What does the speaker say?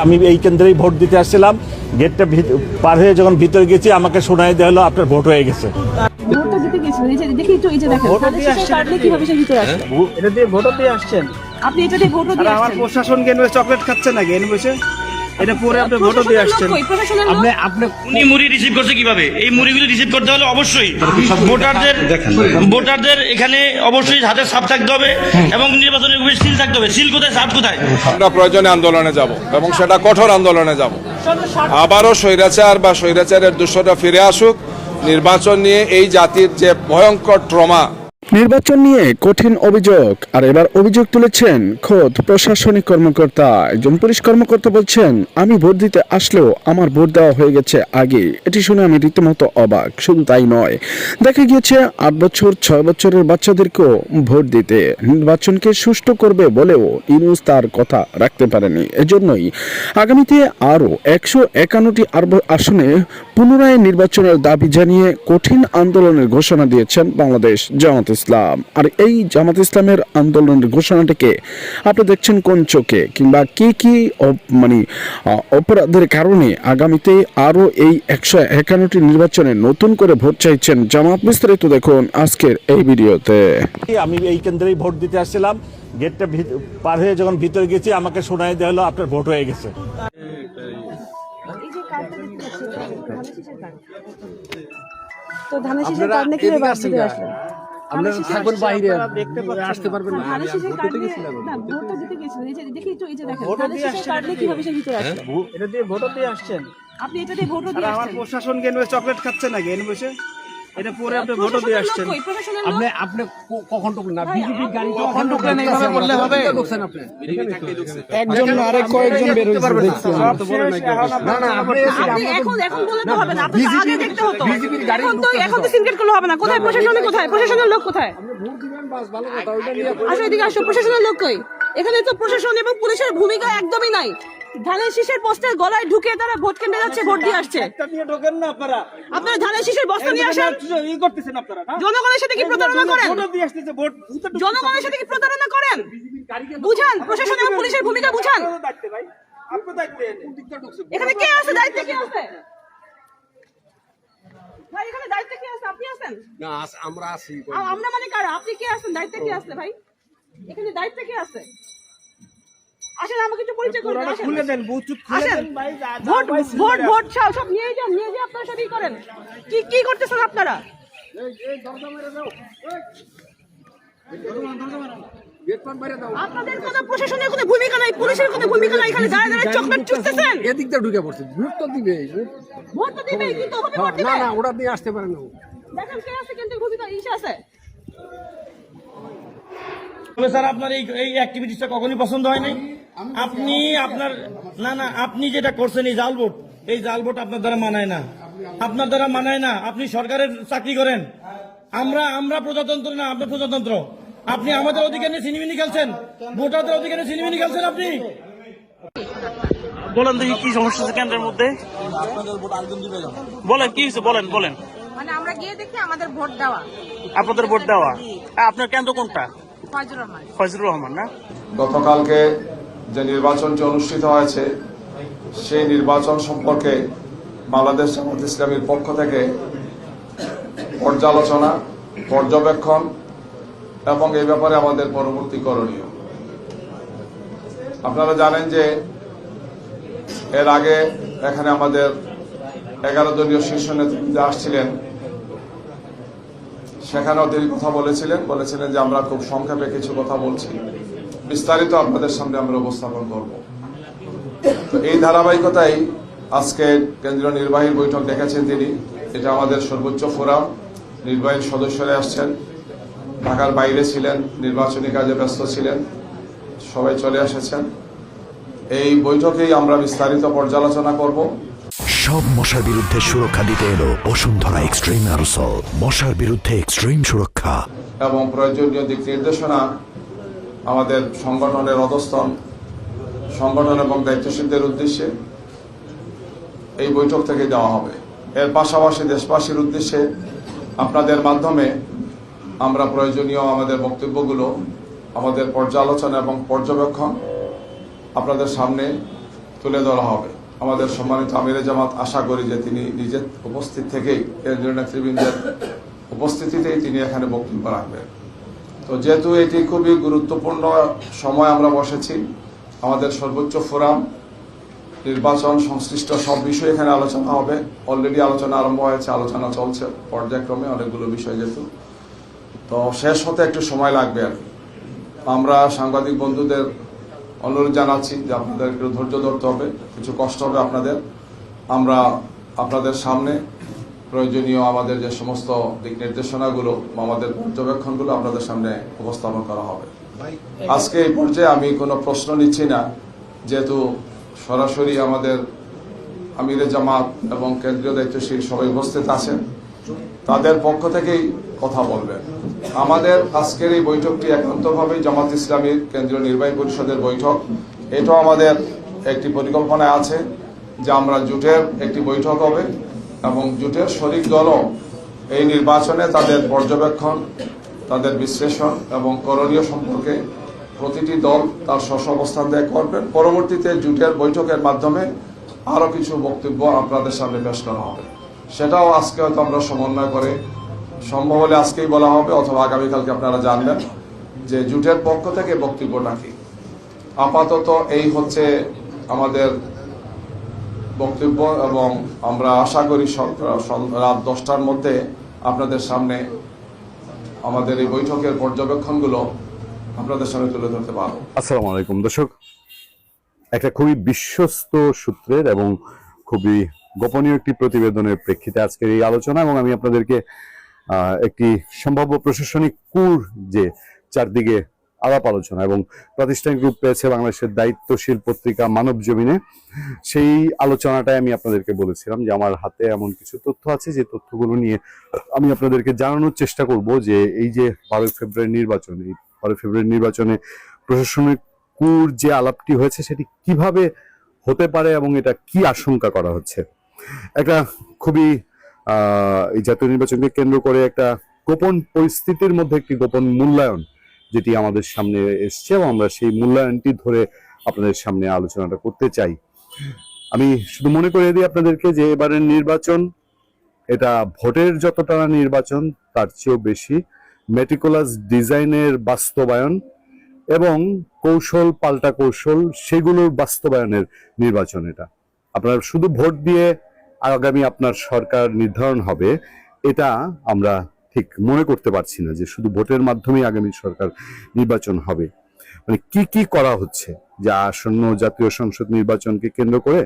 আমি এই কেন্দ্রেই ভোট দিতে আসছিলাম, গেটটা পার হয়ে যখন ভিতরে গেছি আমাকে শোনাই দেওয়া হলো আপনার ভোট হয়ে গেছে। ভোটটা দিতে গেছিলেন, এই যে দেখি একটু, এই যে দেখেন ভোট দিয়ে আসছেন, কিভাবে সে ভিতরে আসছে। এটা দিয়ে ভোট দিয়ে আসছেন। আপনি এটা দিয়ে ভোট আর দিয়ে আমার আসছেন। প্রশাসন কেন চকলেট খাচ্ছে নাকি এনে বসে? এটা পরে আপনি ভোট দিয়ে আসছেন। প্রশাসনের লোক আপনি উনি মুড়ি রিসিভ করছে কিভাবে? এই মুড়িগুলো রিসিভ করতে হলে অবশ্যই ভোটারদের এখানে অবশ্যই হাতে ছাপ থাকতে হবে এবং নির্বাচনের সিল থাকতে হবে। সিল কোথায়, ছাপ কোথায়? আমরা প্রয়োজনে আন্দোলনে যাব এবং সেটা কঠোর আন্দোলনে যাব। আবারও স্বৈরাচার বা স্বৈরাচারের দূষণটা ফিরে আসুক। নির্বাচন নিয়ে এই জাতির যে ভয়ঙ্কর ট্রমা, নির্বাচন নিয়ে কঠিন অভিযোগ, আর এবার অভিযোগ তুলেছেন খোদ প্রশাসনিক কর্মকর্তা। একজন পুলিশ কর্মকর্তা বলছেন, আমি ভোট দিতে আসলেও আমার ভোট দেওয়া হয়ে গেছে আগে। এটি শুনে আমি রীতিমতো অবাক। শুধু তাই নয়, দেখা গিয়েছে 8 বছর 6 বছরের বাচ্চাদেরকেও ভোট দিতে। নির্বাচনকে সুষ্ঠু করবে বলেও ইউনূস তার কথা রাখতে পারেনি। এজন্যই আগামীতে আরও 151টি আসনে পুনরায় নির্বাচনের দাবি জানিয়ে কঠিন আন্দোলনের ঘোষণা দিয়েছেন বাংলাদেশ জামাত ইসলাম। আর এই জামাত ইসলামের আন্দোলনের ঘোষণাটিকে আপনি দেখছেন কোন চোখে, কিংবা কি অপরাধের কারণে আগামীতে আরো এই 151টি নির্বাচনে নতুন করে ভোট চাইছেন জামাত? বিস্তারিত দেখুন আজকের এই ভিডিওতে। আমি এই কেন্দ্রেই ভোট দিতে আসছিলাম, গেটটা পার হয়ে যখন ভিতরে গেছি আমাকে শোনাই দেওয়া হলো আপনার ভোট হয়ে গেছে। এই যে কার্ডটা দেখতে পাচ্ছি, ধানের শীষের কার্ড। তো ধানের শীষের কার্ড নাকি এবার দিতে আসলেন। আপনারা থাকবেন বাইরে, আসতে পারবেন না। ধানের শীষের কার্ড না, ভোটটা দিতে গেছিলেন, এই যে দেখি একটু, এই যে দেখেন ধানের শীষের কার্ড নিয়ে কিভাবে সে ভিতরে আসছে। এটা দিয়ে ভোট দিয়ে আসছেন। আপনি এটা দিয়ে ভোট আর দিয়ে আমার আসছেন। প্রশাসন কেন চকলেট খাচ্ছে নাকি এনে বসে? এটা পরে আপনি ভোট দিয়ে আসছেন। প্রশাসনের লোক আপনি কখন ঢুকলেন না? বিজেপির গাড়ি কখন ঢুকলেন এইভাবে বললে হবে? ঢুকছেন আপনি একজন না আরেক কয়েকজন বের হইছে দেখছি। না না, আপনি এখন বলে তো হবে না, আপনাকে আগে দেখতে হতো। এখন তো সিনক্রেট করলে হবে না। কোথায় প্রশাসনের, কোথায় প্রশাসনের লোক, কোথায়? আসো এদিকে আসো, প্রশাসনের লোক কই? এখানে তো প্রশাসন এবং পুলিশের ভূমিকা একদমই নাই। ধানের শীষের পোস্টার গলায় ঢুকে তারা ভোট কেন্দ্রে যাচ্ছে, ভোট দিয়ে আসছে। একটা নিয়ে ঢোকেন না আপনারা। আপনারা ধানের শীষের বস্তা নিয়ে আসেন, ই করতেছেন আপনারা না? জনগণের সাথে কি প্রতারণা করেন? ভোট দিয়ে আসতেছে, ভোট জনগণের সাথে কি প্রতারণা করেন? বুঝান, প্রশাসন এবং পুলিশের ভূমিকা বুঝান। দায়িত্ব ভাই, আপনার দায়িত্ব। এখানে কে আছে? দায়িত্বে কে আছে? ভাই এখানে দায়িত্বে কে আছে? আপনি আছেন? না, আমরা আছি। আমরা মানে কারা? আপনি কে আছেন? দায়িত্বে কে আছে ভাই? এখানে দায়িত্বে কে আছে? আসেন, আমাকে একটু পরিচয় করে দেন। আসেন, খুলে দেন, বুথ খুলে আসেন। দেন ভাই। ভোট ভোট ভোট সব নিয়ে যান, নিয়ে যে আপনারা সবই করেন। কি করতেছেন আপনারা? আপনাদের কোনো প্রশাসনের কোনো ভূমিকা নাই, পুলিশের কোনো ভূমিকা নাই। এখানে দাঁড়ায় দাঁড়ায় চকলেট চুষতেছেন। এদিক দিয়ে ঢুকে পড়ছে। ভোট তো দিবে। ভোট তো দিবেই, কিন্তু ওভাবে ভোট না দিবে। না, ওরা দিয়ে আসতে পারে না। দেখেন কে আছে, কিন্তু ভূমিকা ইসে আছে। তবে স্যার আপনার এই অ্যাক্টিভিটিসটা কখনই পছন্দ হয় নাই। আপনি আপনার না আপনি যেটা করছেন এই জাল ভোট আপনার দ্বারা মানায় না, আপনার দ্বারা মানায় না। আপনি সরকারের চাকরি করেন, আমরা প্রজাতন্ত্র না, আপনার প্রজাতন্ত্র। আপনি আমাদের অধিকার নিয়ে সিনেমিনি খেলছেন, ভোটারদের অধিকার নিয়ে সিনেমিনি খেলছেন। আপনি বলেন দেখি কি সমস্যা আছে কেন্দ্রের মধ্যে? বলেন কি হয়েছে, বলেন। মানে আমরা গিয়ে দেখি আমাদের ভোট দেওয়া, আপনাদের ভোট দেওয়া। আপনার কেন্দ্র কোনটা? ফয়জুর রহমান না? গতকালকে যে নির্বাচনটি অনুষ্ঠিত হয়েছে সেই নির্বাচন সম্পর্কে বাংলাদেশ জামাত ইসলামীর পক্ষ থেকে পর্যালোচনা, পর্যবেক্ষণ এবং এই ব্যাপারে আমাদের পরবর্তী করণীয়। আপনারা জানেন যে এর আগে এখানে আমাদের 11 দলীয় শীর্ষ নেতৃত্বে আসছিলেন, সেখানেও তিনি কথা বলেছিলেন যে আমরা খুব সংক্ষেপে কিছু কথা বলছি, বিস্তারিত আপনাদের সামনে আমরা উপস্থাপন করব। তো এই ধারাবাহিকতায় আজকে কেন্দ্রীয় নির্বাহী বৈঠক ডেকেছেন তিনি। এটা আমাদের সর্বোচ্চ ফোরাম। নির্বাহী সদস্যরা আসছেন, ঢাকার বাইরে ছিলেন, নির্বাচনী কাজে ব্যস্ত ছিলেন, সবাই চলে এসেছেন। এই বৈঠকেই আমরা বিস্তারিত পর্যালোচনা করব। সব মশার বিরুদ্ধে সুরক্ষা দিতে এলো বসুন্ধরা এক্সট্রিম অ্যারোসল, মশার বিরুদ্ধে এক্সট্রিম সুরক্ষা এবং প্রয়োজনীয় দিক নির্দেশনা আমাদের সংগঠনের অধস্তন সংগঠন এবং দায়িত্বশীলদের উদ্দেশ্যে এই বৈঠক থেকে দেওয়া হবে। এর পাশাপাশি দেশবাসীর উদ্দেশ্যে আপনাদের মাধ্যমে আমরা প্রয়োজনীয় আমাদের বক্তব্যগুলো, আমাদের পর্যালোচনা এবং পর্যবেক্ষণ আপনাদের সামনে তুলে ধরা হবে। আমাদের সম্মানিত আমিরে জামাত আশা করি যে তিনি নিজের উপস্থিত থেকেই কেন্দ্রীয় নেতৃবৃন্দের উপস্থিতিতেই তিনি এখানে বক্তব্য রাখবেন। তো যেহেতু এটি খুবই গুরুত্বপূর্ণ সময় আমরা বসেছি, আমাদের সর্বোচ্চ ফোরাম নির্বাচন সংশ্লিষ্ট সব বিষয় এখানে আলোচনা হবে। অলরেডি আলোচনা আরম্ভ হয়েছে, আলোচনা চলছে পর্যায়ক্রমে অনেকগুলো বিষয়, যেহেতু তো শেষ হতে একটু সময় লাগবে আর কি। আমরা সাংবাদিক বন্ধুদের অনুরোধ জানাচ্ছি যে আপনাদের একটু ধৈর্য ধরতে হবে, কিছু কষ্ট হবে আপনাদের। আমরা আপনাদের সামনে প্রয়োজনীয় আমাদের যে সমস্ত দিক নির্দেশনাগুলো বা আমাদের পর্যবেক্ষণগুলো আপনাদের সামনে উপস্থাপন করা হবে। আজকে এই পর্যায়ে আমি কোনো প্রশ্ন নিচ্ছি না, যেহেতু সরাসরি আমাদের আমিরে জামাত এবং কেন্দ্রীয় দায়িত্বশীল সবাই উপস্থিত আছেন, তাদের পক্ষ থেকেই কথা বলবেন। আমাদের আজকের এই বৈঠকটি একান্তভাবেই জামাত ইসলামীর কেন্দ্রীয় নির্বাহী পরিষদের বৈঠক। এটাও আমাদের একটি পরিকল্পনায় আছে যে আমরা জোটের একটি বৈঠক হবে এবং জোটের শরিক দলও এই নির্বাচনে তাদের পর্যবেক্ষণ, তাদের বিশ্লেষণ এবং করণীয় সম্পর্কে প্রতিটি দল তার স্ব অবস্থান ত্যাগ করবেন। পরবর্তীতে জোটের বৈঠকের মাধ্যমে আরও কিছু বক্তব্য আপনাদের সামনে পেশ করা হবে। সেটাও আজকে হয়তো আমরা সমন্বয় করে সম্ভব হলে আজকেই বলা হবে, অথবা আগামীকালকে আপনারা জানবেন যে জোটের পক্ষ থেকে বক্তব্যটা কি। আপাতত এই হচ্ছে আমাদের বক্তব্য এবং আমরা আশা করি রাত 10টার মধ্যে আপনাদের সামনে আমাদের এই বৈঠকের পর্যবেক্ষণগুলো আপনাদের সামনে তুলে ধরতে পারবো। আসসালামু আলাইকুম দর্শক, একটা খুবই বিশ্বস্ত সূত্রের এবং খুবই গোপনীয় একটি প্রতিবেদনের প্রেক্ষিতে আজকের এই আলোচনা, এবং আমি আপনাদেরকে একটি সম্ভাব্য প্রশাসনিক কুর যে চারদিকে আলাপ আলোচনা এবং প্রাতিষ্ঠানিক রূপ পেয়েছে বাংলাদেশের দায়িত্বশীল পত্রিকা মানব জমিনে, সেই আলোচনাটাই আমি আপনাদেরকে বলেছিলাম যে আমার হাতে এমন কিছু তথ্য আছে যে তথ্যগুলো নিয়ে আমি আপনাদেরকে জানানোর চেষ্টা করব যে এই যে 12 ফেব্রুয়ারি নির্বাচন, এই 12 ফেব্রুয়ারি নির্বাচনে প্রশাসনিক কুর যে আলাপটি হয়েছে সেটি কিভাবে হতে পারে এবং এটা কি আশঙ্কা করা হচ্ছে। একটা খুবই এই জাতীয় নির্বাচনকে কেন্দ্র করে একটা গোপন পরিস্থিতির মধ্যে একটি গোপন মূল্যায়ন যেটি আমাদের সামনে এসছে, এবং আমরা সেই মূল্যায়নটি ধরে আপনাদের সামনে আলোচনাটা করতে চাই। আমি শুধু মনে করে দিই আপনাদেরকে যে এবারের নির্বাচন এটা ভোটের যতটা নির্বাচন তার চেয়েও বেশি মেটিকুলাস ডিজাইনের বাস্তবায়ন এবং কৌশল পাল্টা কৌশল সেগুলোর বাস্তবায়নের নির্বাচন। এটা আপনার শুধু ভোট দিয়ে আগামী আপনার সরকার নির্ধারণ হবে এটা আমরা ঠিক মনে করতে পারছি না যে শুধু ভোটের মাধ্যমে আগামী সরকার নির্বাচন হবে। মানে কি কি করা হচ্ছে যা আসন্ন জাতীয় সংসদ নির্বাচনকে কেন্দ্র করে